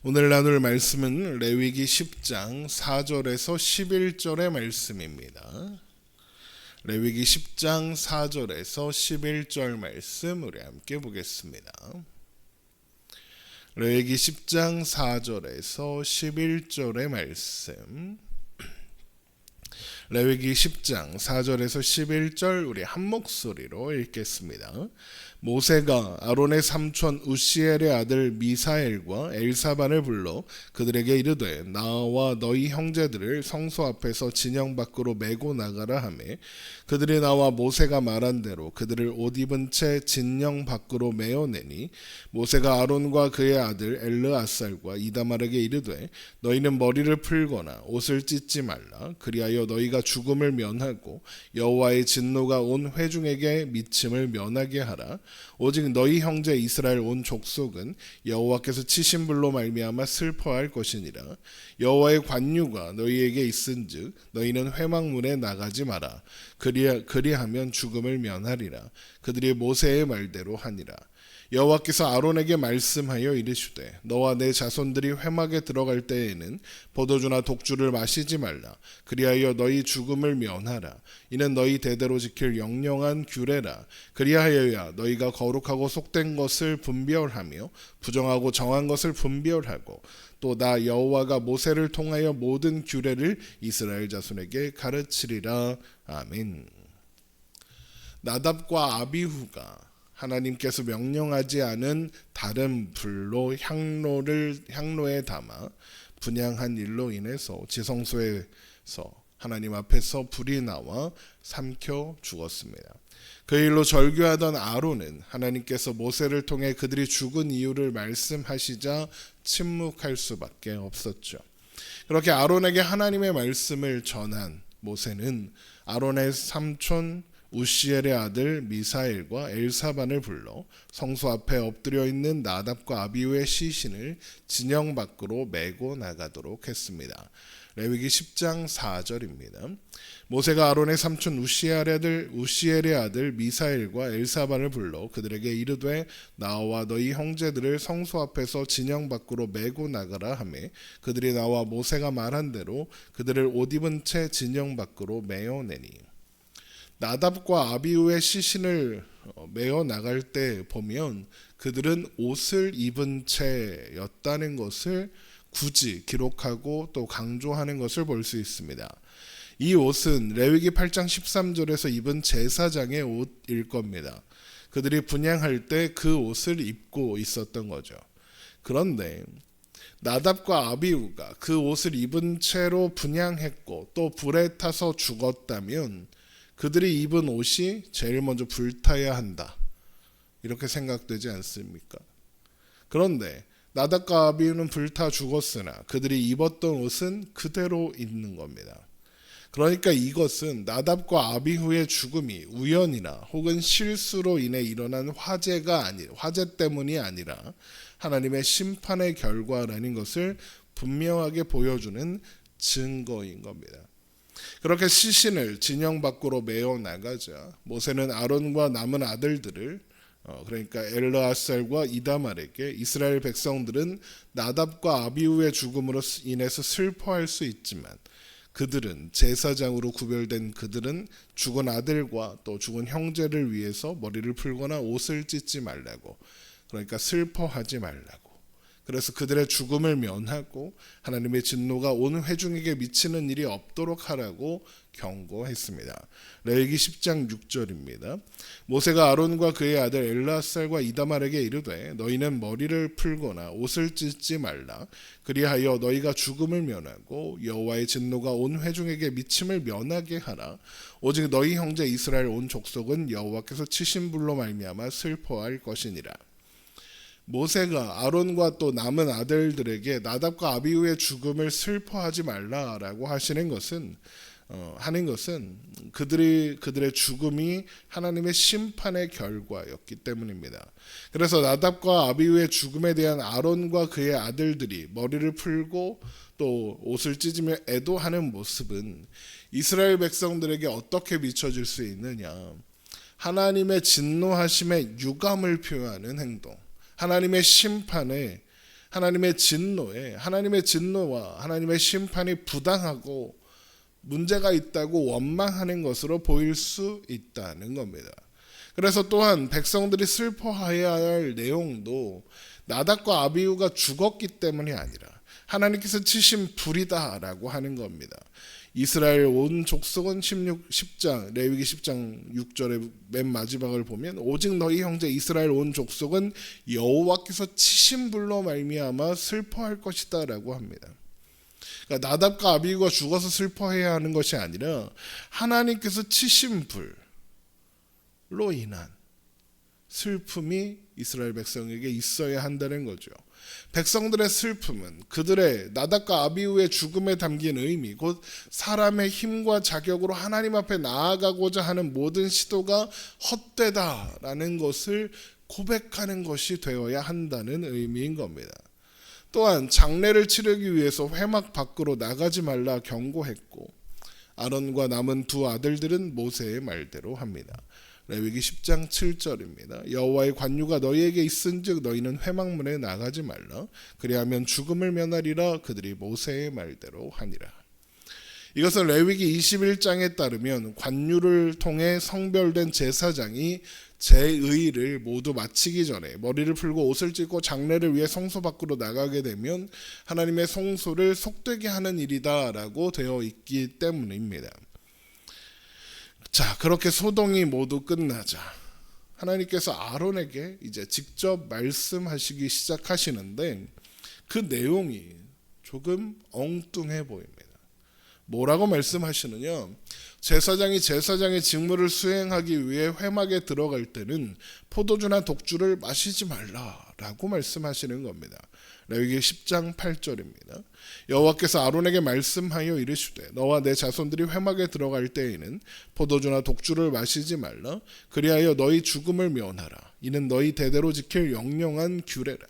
오늘 나눌 말씀은 레위기 10장 4절에서 11절의 말씀입니다. 레위기 10장 4절에서 11절 말씀 우리 함께 보겠습니다. 레위기 10장 4절에서 11절의 말씀. 레위기 10장 4절에서 11절 우리 한 목소리로 읽겠습니다. 모세가 아론의 삼촌 우시엘의 아들 미사엘과 엘사반을 불러 그들에게 이르되 나와 너희 형제들을 성소 앞에서 진영 밖으로 메고 나가라 하매 그들이 나와 모세가 말한 대로 그들을 옷 입은 채 진영 밖으로 메어내니 모세가 아론과 그의 아들 엘르아살과 이다말에게 이르되 너희는 머리를 풀거나 옷을 찢지 말라. 그리하여 너희가 죽음을 면하고 여호와의 진노가 온 회중에게 미침을 면하게 하라. 오직 너희 형제 이스라엘 온 족속은 여호와께서 치신 불로 말미암아 슬퍼할 것이니라. 여호와의 관유가 너희에게 있은즉 너희는 회막문에 나가지 마라. 그리하면 죽음을 면하리라. 그들이 모세의 말대로 하니라. 여호와께서 아론에게 말씀하여 이르시되 너와 내 자손들이 회막에 들어갈 때에는 포도주나 독주를 마시지 말라. 그리하여 너희 죽음을 면하라. 이는 너희 대대로 지킬 영영한 규례라. 그리하여야 너희가 거룩하고 속된 것을 분별하며 부정하고 정한 것을 분별하고 또 나 여호와가 모세를 통하여 모든 규례를 이스라엘 자손에게 가르치리라. 아멘. 나답과 아비후가 하나님께서 명령하지 않은 다른 불로 향로에 담아 분향한 일로 인해서 지성소에서 하나님 앞에서 불이 나와 삼켜 죽었습니다. 그 일로 절규하던 아론은 하나님께서 모세를 통해 그들이 죽은 이유를 말씀하시자 침묵할 수밖에 없었죠. 그렇게 아론에게 하나님의 말씀을 전한 모세는 아론의 삼촌 우시엘의 아들 미사엘과 엘사반을 불러 성소 앞에 엎드려 있는 나답과 아비후의 시신을 진영 밖으로 메고 나가도록 했습니다. 레위기 10장 4절입니다. 모세가 아론의 삼촌 우시엘의 아들 미사엘과 엘사반을 불러 그들에게 이르되 나와 너희 형제들을 성소 앞에서 진영 밖으로 메고 나가라 하매 그들이 나와 모세가 말한 대로 그들을 옷 입은 채 진영 밖으로 메어내니 나답과 아비후의 시신을 메어 나갈 때 보면 그들은 옷을 입은 채였다는 것을 굳이 기록하고 또 강조하는 것을 볼 수 있습니다. 이 옷은 레위기 8장 13절에서 입은 제사장의 옷일 겁니다. 그들이 분향할 때 그 옷을 입고 있었던 거죠. 그런데 나답과 아비후가 그 옷을 입은 채로 분향했고 또 불에 타서 죽었다면 그들이 입은 옷이 제일 먼저 불타야 한다. 이렇게 생각되지 않습니까? 그런데 나답과 아비후는 불타 죽었으나 그들이 입었던 옷은 그대로 있는 겁니다. 그러니까 이것은 나답과 아비후의 죽음이 우연이나 혹은 실수로 인해 일어난 화재 때문이 아니라 하나님의 심판의 결과라는 것을 분명하게 보여주는 증거인 겁니다. 그렇게 시신을 진영 밖으로 메어 나가자 모세는 아론과 남은 아들들을 그러니까 엘르아살과 이다말에게 이스라엘 백성들은 나답과 아비후의 죽음으로 인해서 슬퍼할 수 있지만 그들은 제사장으로 구별된 그들은 죽은 아들과 또 죽은 형제를 위해서 머리를 풀거나 옷을 찢지 말라고, 그러니까 슬퍼하지 말라고, 그래서 그들의 죽음을 면하고 하나님의 진노가 온 회중에게 미치는 일이 없도록 하라고 경고했습니다. 레위기 10장 6절입니다. 모세가 아론과 그의 아들 엘르아살과 이다말에게 이르되 너희는 머리를 풀거나 옷을 찢지 말라. 그리하여 너희가 죽음을 면하고 여호와의 진노가 온 회중에게 미침을 면하게 하라. 오직 너희 형제 이스라엘 온 족속은 여호와께서 치신 불로 말미암아 슬퍼할 것이니라. 모세가 아론과 또 남은 아들들에게 나답과 아비후의 죽음을 슬퍼하지 말라라고 하는 것은 그들의 죽음이 하나님의 심판의 결과였기 때문입니다. 그래서 나답과 아비후의 죽음에 대한 아론과 그의 아들들이 머리를 풀고 또 옷을 찢으며 애도하는 모습은 이스라엘 백성들에게 어떻게 비춰질 수 있느냐? 하나님의 진노하심의 유감을 표현하는 행동, 하나님의 심판에 하나님의 진노와 하나님의 심판이 부당하고 문제가 있다고 원망하는 것으로 보일 수 있다는 겁니다. 그래서 또한 백성들이 슬퍼해야 할 내용도 나답과 아비후가 죽었기 때문이 아니라 하나님께서 치신 불이다라고 하는 겁니다. 이스라엘 온 족속은 10장 레위기 10장 6절의 맨 마지막을 보면 오직 너희 형제 이스라엘 온 족속은 여호와께서 치신 불로 말미암아 슬퍼할 것이다 라고 합니다. 그러니까 나답과 아비후가 죽어서 슬퍼해야 하는 것이 아니라 하나님께서 치신 불로 인한 슬픔이 이스라엘 백성에게 있어야 한다는 거죠. 백성들의 슬픔은 그들의 나답과 아비후의 죽음에 담긴 의미, 곧 사람의 힘과 자격으로 하나님 앞에 나아가고자 하는 모든 시도가 헛되다라는 것을 고백하는 것이 되어야 한다는 의미인 겁니다. 또한 장례를 치르기 위해서 회막 밖으로 나가지 말라 경고했고 아론과 남은 두 아들들은 모세의 말대로 합니다. 레위기 10장 7절입니다. 여호와의 관유가 너희에게 있은즉 너희는 회막문에 나가지 말라. 그리하면 죽음을 면하리라. 그들이 모세의 말대로 하니라. 이것은 레위기 21장에 따르면 관유를 통해 성별된 제사장이 제의를 모두 마치기 전에 머리를 풀고 옷을 찢고 장례를 위해 성소 밖으로 나가게 되면 하나님의 성소를 속되게 하는 일이다라고 되어 있기 때문입니다. 자, 그렇게 소동이 모두 끝나자 하나님께서 아론에게 이제 직접 말씀하시기 시작하시는데 그 내용이 조금 엉뚱해 보입니다. 뭐라고 말씀하시느냐? 제사장이 제사장의 직무를 수행하기 위해 회막에 들어갈 때는 포도주나 독주를 마시지 말라라고 말씀하시는 겁니다. 레위기 10장 8절입니다. 여호와께서 아론에게 말씀하여 이르시되 너와 내 자손들이 회막에 들어갈 때에는 포도주나 독주를 마시지 말라. 그리하여 너희 죽음을 면하라. 이는 너희 대대로 지킬 영영한 규례라.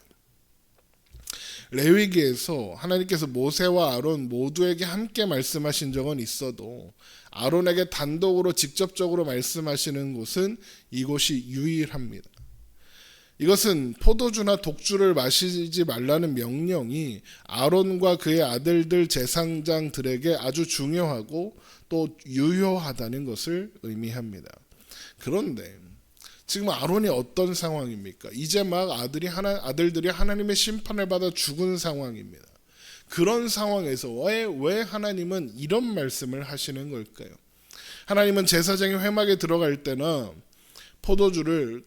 레위기에서 하나님께서 모세와 아론 모두에게 함께 말씀하신 적은 있어도 아론에게 단독으로 직접적으로 말씀하시는 곳은 이곳이 유일합니다. 이것은 포도주나 독주를 마시지 말라는 명령이 아론과 그의 아들들 제사장들에게 아주 중요하고 또 유효하다는 것을 의미합니다. 그런데 지금 아론이 어떤 상황입니까? 이제 막 아들들이 하나님의 심판을 받아 죽은 상황입니다. 그런 상황에서 왜 하나님은 이런 말씀을 하시는 걸까요? 하나님은 제사장이 회막에 들어갈 때나 포도주나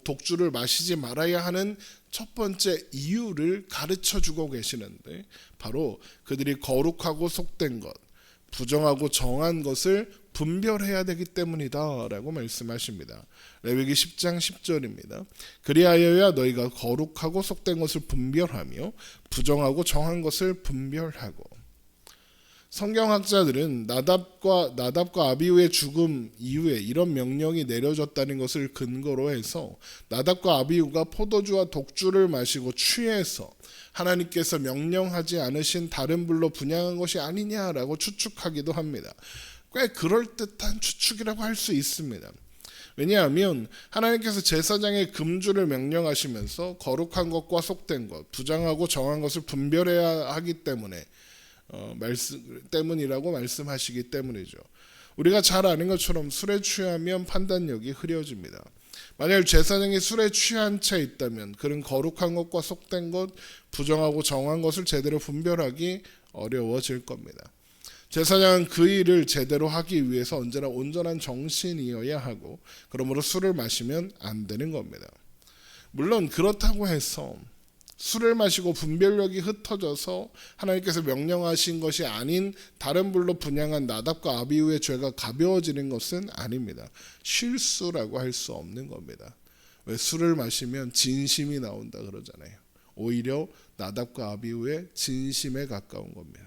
독주를 마시지 말아야 하는 첫 번째 이유를 가르쳐 주고 계시는데 바로 그들이 거룩하고 속된 것, 부정하고 정한 것을 분별해야 되기 때문이다 라고 말씀하십니다. 레위기 10장 10절입니다. 그리하여야 너희가 거룩하고 속된 것을 분별하며 부정하고 정한 것을 분별하고. 성경학자들은 나답과 아비후의 죽음 이후에 이런 명령이 내려졌다는 것을 근거로 해서 나답과 아비후가 포도주와 독주를 마시고 취해서 하나님께서 명령하지 않으신 다른 불로 분향한 것이 아니냐라고 추측하기도 합니다. 꽤 그럴듯한 추측이라고 할 수 있습니다. 왜냐하면 하나님께서 제사장의 금주를 명령하시면서 거룩한 것과 속된 것, 부정하고 정한 것을 분별해야 하기 때문이라고 말씀하시기 때문이죠. 우리가 잘 아는 것처럼 술에 취하면 판단력이 흐려집니다. 만약 제사장이 술에 취한 채 있다면 그는 거룩한 것과 속된 것, 부정하고 정한 것을 제대로 분별하기 어려워질 겁니다. 제사장은 그 일을 제대로 하기 위해서 언제나 온전한 정신이어야 하고 그러므로 술을 마시면 안 되는 겁니다. 물론 그렇다고 해서 술을 마시고 분별력이 흩어져서 하나님께서 명령하신 것이 아닌 다른 불로 분향한 나답과 아비후의 죄가 가벼워지는 것은 아닙니다. 실수라고 할 수 없는 겁니다. 왜 술을 마시면 진심이 나온다 그러잖아요. 오히려 나답과 아비후의 진심에 가까운 겁니다.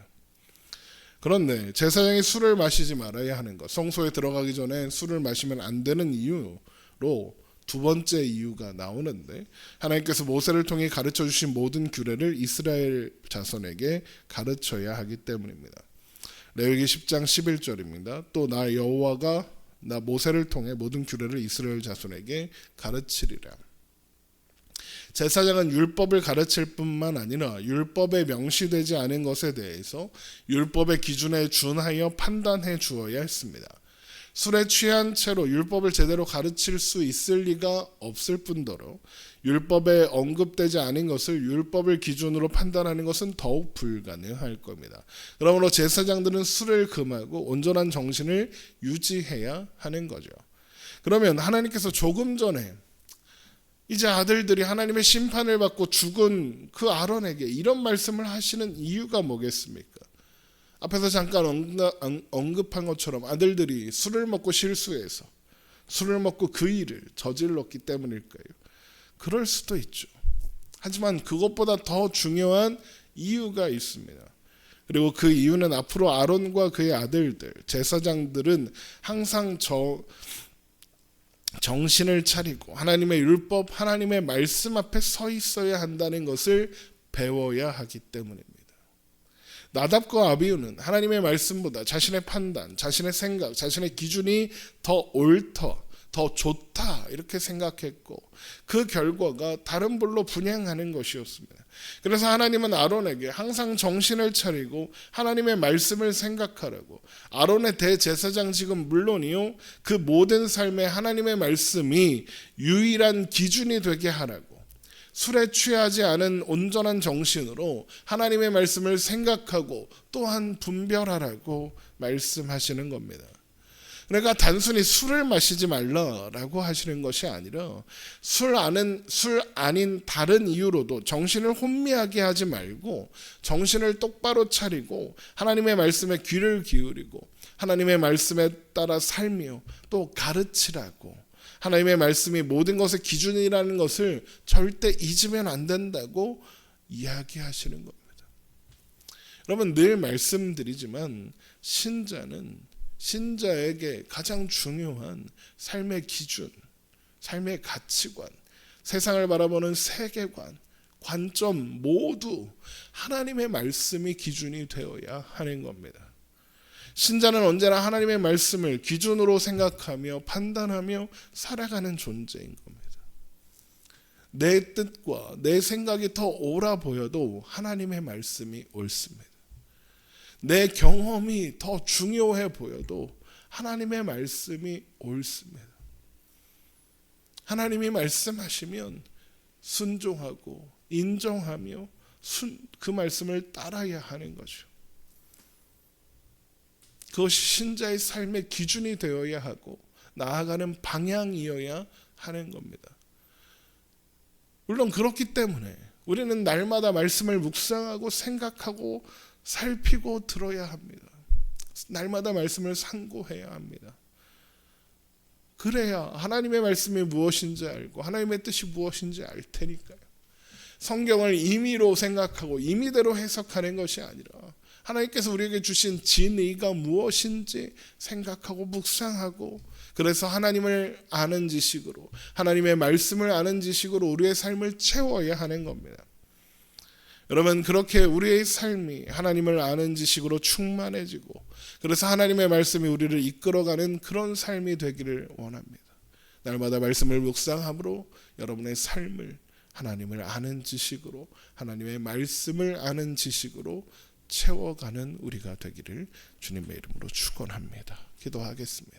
그런데 제사장이 술을 마시지 말아야 하는 것, 성소에 들어가기 전에 술을 마시면 안 되는 이유로 두 번째 이유가 나오는데 하나님께서 모세를 통해 가르쳐 주신 모든 규례를 이스라엘 자손에게 가르쳐야 하기 때문입니다. 레위기 10장 11절입니다. 또 나 여호와가 나 모세를 통해 모든 규례를 이스라엘 자손에게 가르치리라. 제사장은 율법을 가르칠 뿐만 아니라 율법에 명시되지 않은 것에 대해서 율법의 기준에 준하여 판단해 주어야 했습니다. 술에 취한 채로 율법을 제대로 가르칠 수 있을 리가 없을 뿐더러 율법에 언급되지 않은 것을 율법을 기준으로 판단하는 것은 더욱 불가능할 겁니다. 그러므로 제사장들은 술을 금하고 온전한 정신을 유지해야 하는 거죠. 그러면 하나님께서 조금 전에 이제 아들들이 하나님의 심판을 받고 죽은 그 아론에게 이런 말씀을 하시는 이유가 뭐겠습니까? 앞에서 잠깐 언급한 것처럼 아들들이 술을 먹고 실수해서 술을 먹고 그 일을 저질렀기 때문일까요? 그럴 수도 있죠. 하지만 그것보다 더 중요한 이유가 있습니다. 그리고 그 이유는 앞으로 아론과 그의 아들들, 제사장들은 항상 정신을 차리고 하나님의 율법, 하나님의 말씀 앞에 서 있어야 한다는 것을 배워야 하기 때문입니다. 나답과 아비후는 하나님의 말씀보다 자신의 판단, 자신의 생각, 자신의 기준이 더 옳다, 더 좋다 이렇게 생각했고 그 결과가 다른 불로 분향하는 것이었습니다. 그래서 하나님은 아론에게 항상 정신을 차리고 하나님의 말씀을 생각하라고, 아론의 대제사장직은 물론이요 그 모든 삶에 하나님의 말씀이 유일한 기준이 되게 하라고, 술에 취하지 않은 온전한 정신으로 하나님의 말씀을 생각하고 또한 분별하라고 말씀하시는 겁니다. 그러니까 단순히 술을 마시지 말라라고 하시는 것이 아니라 술 아닌 다른 이유로도 정신을 혼미하게 하지 말고 정신을 똑바로 차리고 하나님의 말씀에 귀를 기울이고 하나님의 말씀에 따라 살며 또 가르치라고, 하나님의 말씀이 모든 것의 기준이라는 것을 절대 잊으면 안 된다고 이야기하시는 겁니다. 여러분, 늘 말씀드리지만 신자에게 가장 중요한 삶의 기준, 삶의 가치관, 세상을 바라보는 세계관, 관점 모두 하나님의 말씀이 기준이 되어야 하는 겁니다. 신자는 언제나 하나님의 말씀을 기준으로 생각하며 판단하며 살아가는 존재인 겁니다. 내 뜻과 내 생각이 더 옳아 보여도 하나님의 말씀이 옳습니다. 내 경험이 더 중요해 보여도 하나님의 말씀이 옳습니다. 하나님이 말씀하시면 순종하고 인정하며 그 말씀을 따라야 하는 거죠. 그것이 신자의 삶의 기준이 되어야 하고 나아가는 방향이어야 하는 겁니다. 물론 그렇기 때문에 우리는 날마다 말씀을 묵상하고 생각하고 살피고 들어야 합니다. 날마다 말씀을 상고해야 합니다. 그래야 하나님의 말씀이 무엇인지 알고 하나님의 뜻이 무엇인지 알 테니까요. 성경을 임의로 생각하고 임의대로 해석하는 것이 아니라 하나님께서 우리에게 주신 진의가 무엇인지 생각하고 묵상하고, 그래서 하나님을 아는 지식으로, 하나님의 말씀을 아는 지식으로 우리의 삶을 채워야 하는 겁니다. 여러분, 그렇게 우리의 삶이 하나님을 아는 지식으로 충만해지고 그래서 하나님의 말씀이 우리를 이끌어가는 그런 삶이 되기를 원합니다. 날마다 말씀을 묵상함으로 여러분의 삶을 하나님을 아는 지식으로, 하나님의 말씀을 아는 지식으로 채워가는 우리가 되기를 주님의 이름으로 축원합니다. 기도하겠습니다.